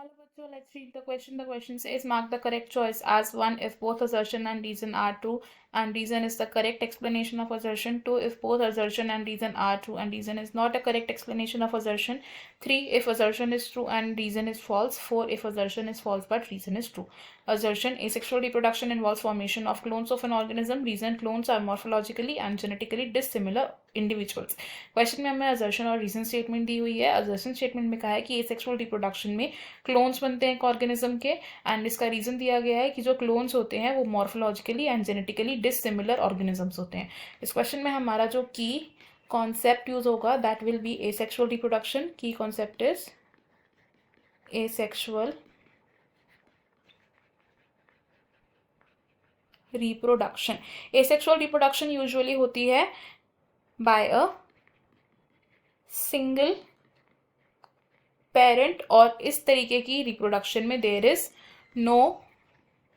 Hello, bachcho. Let's read the question. The question says, mark the correct choice as 1 if both assertion and reason are true, and reason is the correct explanation of assertion. 2 if both assertion and reason are true, and reason is not a correct explanation of assertion. 3 if assertion is true and reason is false. 4 if assertion is false but reason is true. Assertion: asexual reproduction involves formation of clones of an organism. Reason: clones are morphologically and genetically dissimilar individuals. Question में हमें assertion और reason statement दी हुई है. Assertion statement में कहा है कि asexual reproduction में क्लोन्स बनते हैं एक ऑर्गेनिज्म के, एंड इसका रीजन दिया गया है कि जो क्लोन्स होते हैं वो morphologically and genetically dissimilar organisms होते हैं. इस क्वेश्चन में हमारा जो की कॉन्सेप्ट यूज होगा that will be asexual reproduction. Key concept is asexual reproduction. Asexual reproduction usually होती है बाय अ सिंगल पेरेंट, और इस तरीके की रिप्रोडक्शन में there is no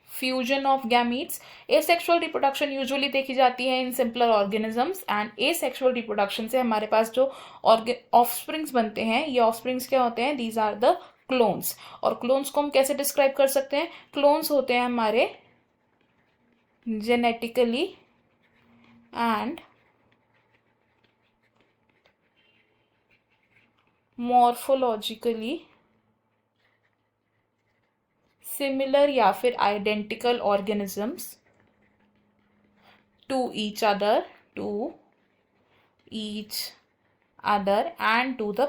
fusion of gametes. Asexual reproduction usually देखी जाती है in simpler organisms, and asexual reproduction से हमारे पास जो ऑफस्प्रिंग्स बनते हैं, ये ऑफस्प्रिंग्स क्या होते हैं? These are the clones. और क्लोन्स को हम कैसे डिस्क्राइब कर सकते हैं? क्लोन्स होते हैं हमारे जेनेटिकली एंड मॉर्फोलॉजिकली सिमिलर या फिर identical organisms to each other and to the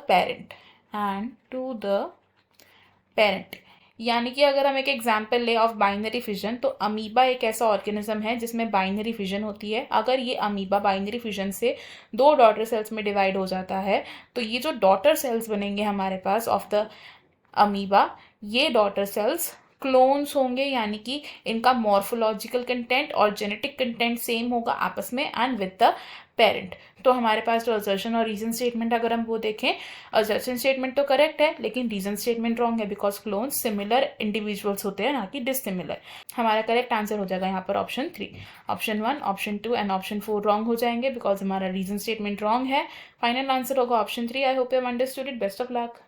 parent. यानी कि अगर हम एक एग्जाम्पल ले ऑफ बाइनरी फिजन, तो अमीबा एक ऐसा ऑर्गेनिज्म है जिसमें बाइनरी फिजन होती है. अगर ये अमीबा बाइनरी फिजन से 2 डॉटर सेल्स में डिवाइड हो जाता है, तो ये जो डॉटर सेल्स बनेंगे हमारे पास ऑफ द अमीबा, ये डॉटर सेल्स क्लोन्स होंगे, यानी कि इनका मॉर्फोलॉजिकल कंटेंट और जेनेटिक कंटेंट सेम होगा आपस में एंड विद द पेरेंट. तो हमारे पास जो असर्शन और रीजन स्टेटमेंट अगर हम वो देखें, असर्शन स्टेटमेंट तो करेक्ट है लेकिन रीजन स्टेटमेंट रॉन्ग है, बिकॉज क्लोन्स सिमिलर इंडिविजुअल्स होते हैं ना कि डिसिमिलर. हमारा करेक्ट आंसर हो जाएगा यहाँ पर option 3. Option 1, option 2 and option 4 wrong हो जाएंगे बिकॉज हमारा रीजन स्टेटमेंट रॉन्ग है. फाइनल आंसर होगा option 3. I hope you have understood it. Best of luck.